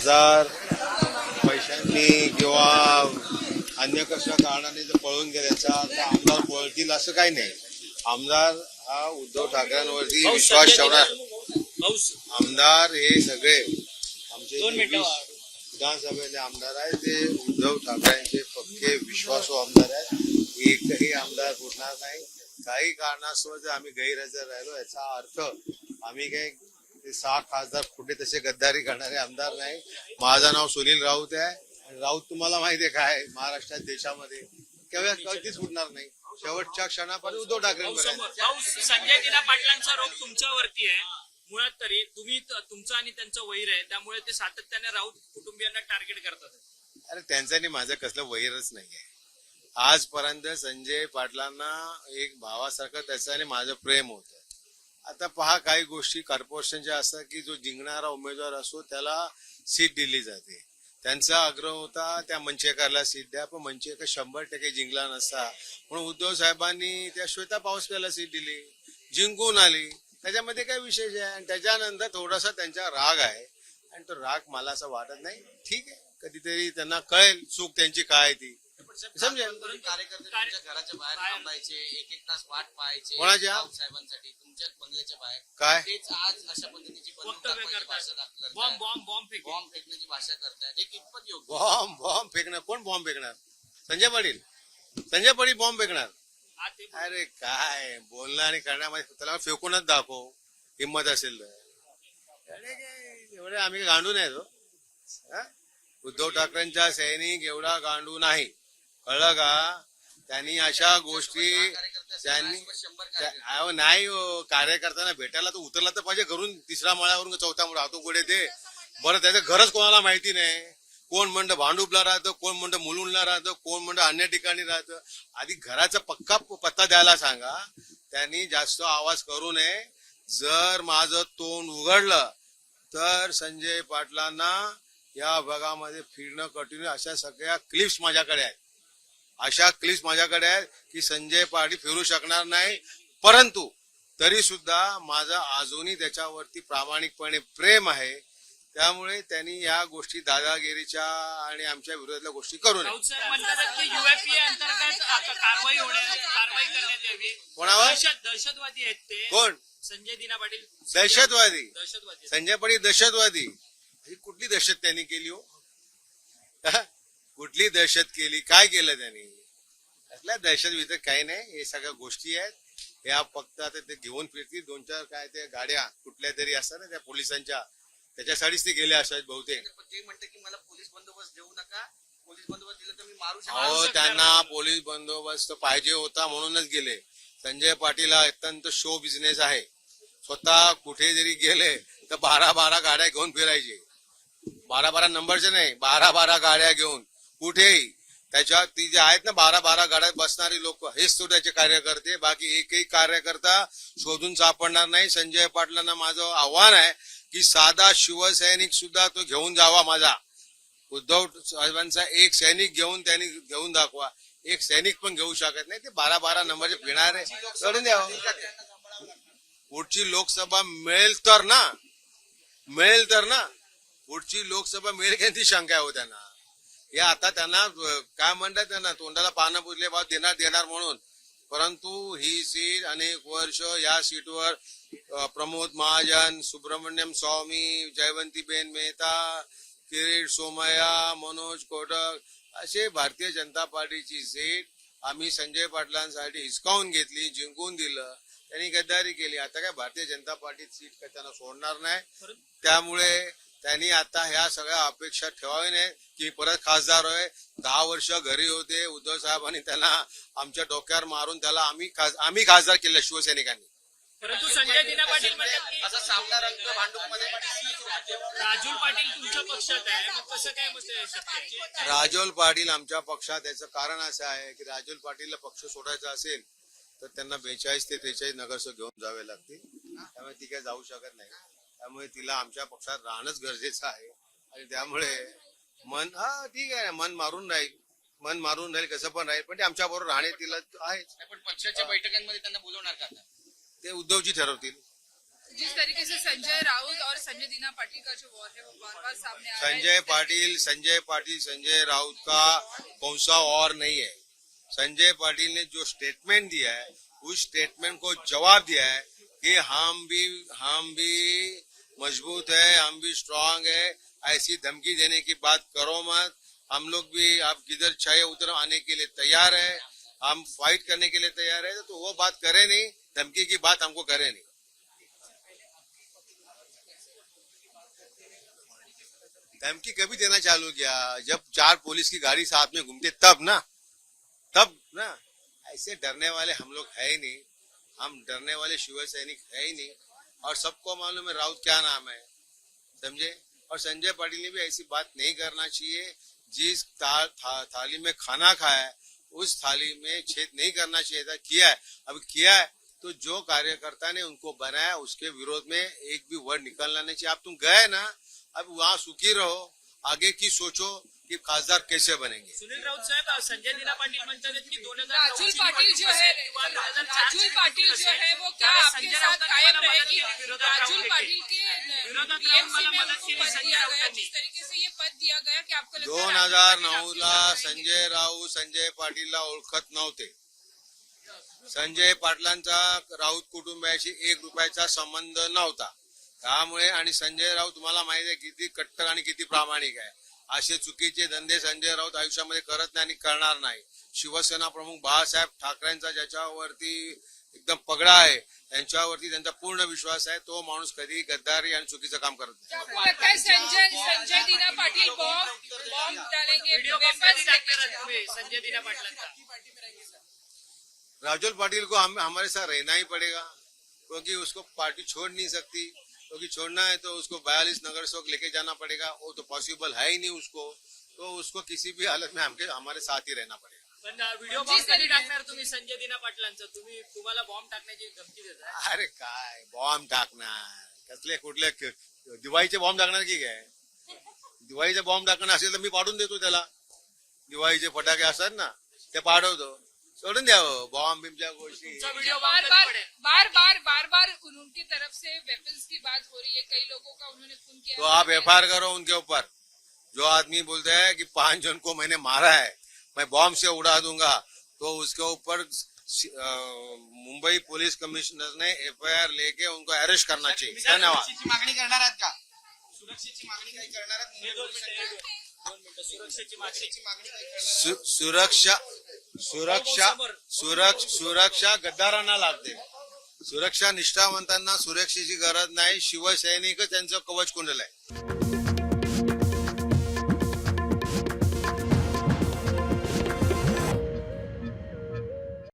खासदार पैशांनी किंवा अन्य कशा कारणाने जर पळून गेल्याचा तर आमदार पळतील असं काही नाही. आमदार हा उद्धव ठाकरेंवरती विश्वास ठेवणार आमदार हे सगळे आमचे विधानसभेचे आमदार आहेत ते उद्धव ठाकरेंचे पक्के विश्वासू आमदार आहेत. एकही आमदार फुटणार नाही. काही कारणास्तव जर आम्ही गैरहजर राहिलो याचा अर्थ आम्ही काही ते 6 खासदार कुठे तसे गद्दारी करणारे आमदार नाही. माझं नाव सुनील राऊत आहे आणि राऊत तुम्हाला माहिती आहे काय महाराष्ट्रात देशामध्ये केव्हा कधीच फुटणार नाही. शेवटच्या क्षणापर्यंत उद्धव ठाकरे. संजय दिना पाटलांचा रोग तुमच्यावरती आहे मुळात. तरी तुम्ही तुमचं आणि त्यांचं वैर आहे त्यामुळे ते सातत्याने राऊत कुटुंबियांना टार्गेट करतात. अरे त्यांचं आणि माझं कसलं वैरच नाहीये. आजपर्यंत संजय पाटलांना एक भावासारखं त्याचं आणि माझं प्रेम होतं. आता पहा काही गोष्टी कॉर्पोरेशनच्या असतात की जो जिंकणारा उमेदवार असो त्याला सीट दिली जाते. त्यांचा आग्रह होता त्या मंचेकरला सीट द्या पण मंचेकर 100% जिंकला नसता म्हणून उद्धव साहेबांनी त्या श्वेता पावसकरला सीट दिली, जिंकून आली. त्याच्यामध्ये काय विशेष आहे. आणि त्याच्यानंतर थोडासा त्यांचा राग आहे आणि तो राग मला असं वाटत नाही. ठीक आहे कधीतरी त्यांना कळेल चूक त्यांची काय ती समजेल. कार्यकर्ते तुमच्या घराच्या बाहेर थांबायचे, एक तास वाट पाहायचे कोणाच्या साहेबांसाठी तुमच्या बंगल्याच्या बाहेर. काय तेच आज अशा पद्धतीची बॉम्ब फेकण्याची भाषा करतायत. हे कितपत योग्य? बॉम्ब फेकणार कोण? बॉम्ब फेकणार संजय पाटील बॉम्ब फेकणार. अरे काय बोलणं आणि करण्यामध्ये त्याला फेकूनच दाखव हिंमत असेल तर. एवढे आम्ही गांडून आहे तो. उद्धव ठाकरेंचा सैनिक एवढा गांडू नाही कळलं का. त्यांनी अशा गोष्टी त्यांनी नाही कार्यकर्त्यांना भेटायला तर उतरला तर पाहिजे घरून 3रा माळ्यावरून 4थ्या माळा हातो गोडे ते बरं. त्याचं घरच कोणाला माहिती नाही. कोण म्हणतं भांडुपला राहतं, कोण म्हणतं मुलुंडला राहतं, कोण म्हणतं अन्य ठिकाणी राहतं. आधी घराचा पक्का पत्ता द्यायला सांगा. त्यांनी जास्त आवाज करू नये. जर माझं तोंड उघडलं तर संजय पाटलांना या भागामध्ये फिरणं कठीण. अशा सगळ्या क्लिप्स माझ्याकडे आहेत की संजय पाटील फिरू शकणार नाही. परंतु तरी सुद्धा माझं अजूनही त्याच्यावरती प्रामाणिकपणे प्रेम आहे. त्यामुळे त्यांनी या गोष्टी दादागिरीच्या आणि आमच्या विरोधातल्या गोष्टी करू नये. कोणावर? दहशतवादी आहेत ते. कोण? संजय दिना पाटील दहशतवादी. संजय पाटील दहशतवादी. ही कुठली दहशत त्यांनी केली हो? कुठली दहशत केली? काय केलं त्यांनी? असल्या दहशत विषय काही नाही. हे सगळ्या गोष्टी आहेत. या फक्त आता ते घेऊन फिरतील 2-4 काय ते गाड्या कुठल्या तरी असतात ना त्या पोलिसांच्या त्याच्यासाठीच ते गेले असायत बहुतेक. ते म्हणते की मला पोलीस बंदोबस्त देऊ नका, पोलीस बंदोबस्त दिला तर मी मारू शकतो. त्यांना पोलीस बंदोबस्त पाहिजे होता म्हणूनच गेले. संजय पाटील हा अत्यंत शो बिझनेस आहे. स्वतः कुठे जरी गेले तर 12 गाड्या घेऊन फिरायचे. 12 नंबरचे नाही 12 गाड्या घेऊन कुठेही. त्याच्यात ती जे आहेत ना 12 गाड्यात बसणारी लोक हेच तो त्याचे कार्यकर्ते. बाकी एकही कार्यकर्ता शोधून सापडणार नाही. संजय पाटलांना माझं आव्हान आहे की साधा शिवसैनिक सुद्धा तो घेऊन जावा. माझा उद्धव साहेबांचा एक सैनिक त्यांनी घेऊन दाखवा. एक सैनिक पण घेऊ शकत नाही. ते 12 नंबरचे फिरणारे सोडून द्यावं. पुढची लोकसभा मिळेल तर ना पुढची लोकसभा मिळेल की ती शंका आहे हो त्यांना. हे आता त्यांना काय म्हणतात त्यांना तोंडाला पानं पुजले बा देणार म्हणून. परंतु ही सीट अनेक वर्ष या सीटवर प्रमोद महाजन, सुब्रमण्यम स्वामी, जयवंतीबेन मेहता, किरीट सोमय्या, मनोज कोटक असे भारतीय जनता पार्टीची सीट आम्ही संजय पाटलांसाठी हिसकावून घेतली, जिंकून दिलं. त्यांनी गद्दारी केली. आता काय भारतीय जनता पार्टी सीट त्यांना सोडणार नाही. त्यामुळे त्यांनी आता ह्या सगळ्या अपेक्षा ठेवावी नाही की परत खासदार होय. 10 वर्ष घरी होते उद्धव साहेबांनी त्यांना आमच्या डोक्यावर मारून त्याला आम्ही खासदार केलं शिवसैनिकांनी. परंतु संजय दिना पाटील असा सामना रंग भांडूपमध्ये राजूल पाटील तुमच्या पक्षात आहे मग कसं काय मत? राजूल पाटील आमच्या पक्षात याचं कारण असं आहे की राजूल पाटीलला पक्ष सोडायचा असेल तर त्यांना 42 ते 43 नगरसेवक घेऊन जावे लागतील. त्यामुळे ती काही जाऊ शकत नाही. त्यामुळे तिला आमच्या पक्षात राहणंच गरजेचं आहे. आणि त्यामुळे ठीक आहे मन मारून राहील कसं पण राहील पण ते आमच्या बरोबर राहणे तिला आहे. पण पक्षाच्या बैठकांमध्ये त्यांना बोलवणार का? ते उद्धवजी ठरवतील. जिस तरीके से संजय राउत और संजय दीना पाटिल का जो वॉर है वो बार बार सामने आ रहा है। संजय राउत का कौन सा और नहीं है। संजय पाटिल ने जो स्टेटमेंट दिया है उस स्टेटमेंट को जवाब दिया है कि हम भी मजबूत है, हम भी स्ट्रांग है, ऐसी धमकी देने की बात करो मत। हम लोग भी आप किधर चाहे उधर आने के लिए तैयार है, हम फाइट करने के लिए तैयार है। तो वो बात करे नहीं, धमकी की बात हमको करे नहीं। धमकी कभी देना चालू किया जब 4 पुलिस की गाड़ी साथ में घूमते तब ना ऐसे डरने वाले हम लोग है ही नहीं। हम डरने वाले शिव सैनिक है ही नहीं। और सबको मालूम है राउत क्या नाम है, समझे। और संजय पाटिल ने भी ऐसी बात नहीं करना चाहिए। जिस थाली में खाना खाया है उस थाली में छेद नहीं करना चाहिए था, किया है। अब किया है तो जो कार्यकर्ता ने उनको बनाया उसके विरोध में एक भी वर्ड निकलना नहीं चाहिए। अब तुम गए ना, अब वहाँ सुखी रहो, आगे की सोचो कि खासदार कैसे बनेंगे। सुनील राऊत साहेब, संजय दीना पाटील म्हणतात की 2009 राजुल पाटिल जो है वो क्या आपके साथ कायम रहेगी? राजुल पाटिल के बीएमसी में उनको पद दिया गया, जिस तरीके से ये पद दिया गया कि आपको लगता है 2009 ला संजय राऊत संजय पाटीलला ओळखत नव्हते। संजय पाटलांचा राऊत कुटुंबाशी 1 रुपयाचा संबंध नव्हता। त्यामुळे आणि संजय राऊत तुम्हाला माहिती आहे किती कट्टर आणि किती प्रामाणिक आहे। असे चुकीचे धंदे संजय राऊत आयुष्यामध्ये करत नाही आणि करणार नाही। शिवसेना प्रमुख बाळासाहेब ठाकरेंचा ज्याच्यावरती एकदम पगडा आहे त्यांच्यावरती त्यांचा पूर्ण विश्वास आहे। तो माणूस कधी गद्दारी आणि चुकीचं काम करत नाही। आपको लगता है संजय दीना पाटिल बॉम्ब डालेंगे? वेपन्स लेके संजय दीना पाटलांचा राजुल पाटिल को हमारे साथ रहना ही पड़ेगा, क्योंकि उसको पार्टी छोड़ नहीं सकती। क्योंकि छोड़ना है तो उसको 42 नगर सेवक लेके जाना पड़ेगा, वो तो पॉसिबल है ही नहीं उसको। तो उसको किसी भी हालत में हमारे साथ ही रहना पड़ेगा। पण व्हिडिओ बॉम्ब कधी टाकणार तुम्ही संजय दीना पाटलांचा? तुम्हाला बॉम्ब टाकण्याची धमकी देताय? अरे काय बॉम्ब टाकणार, कसले कुठले दिवाळीचे बॉम्ब टाकणार की काय? दिवाळीचे बॉम्ब टाकणार असेल तर मी पाडून देतो त्याला। दिवाळीचे फटाके असतात ना ते पाडवतो, सोडून द्यावं बॉम्ब बिमच्या गोष्टी। व्हिडिओ बार बार उनकी तरफ से वेपन्स की बात हो रही है, कई लोगों का उन्होंने खून किया। तो आप FIR करो उनके ऊपर। जो आदमी बोलता है कि 5 जन को मैंने मारा है, मैं बॉम्ब से उड़ा दूंगा, तो उसके ऊपर मुंबई पुलिस कमिश्नर ने FIR लेके उनको अरेस्ट करना चाहिए। धन्यवाद। सुरक्षेची मागणी करणार आहात का? सुरक्षेची मागणी काही करणार आहात? सुरक्षेची मागणी मागणी काही करणार आहात? सुरक्षा गद्दारांना लागते। सुरक्षा निष्ठावंतांना सुरक्षेची गरज नाही। शिवसैनिक त्यांचं कवच कुंडल आहे।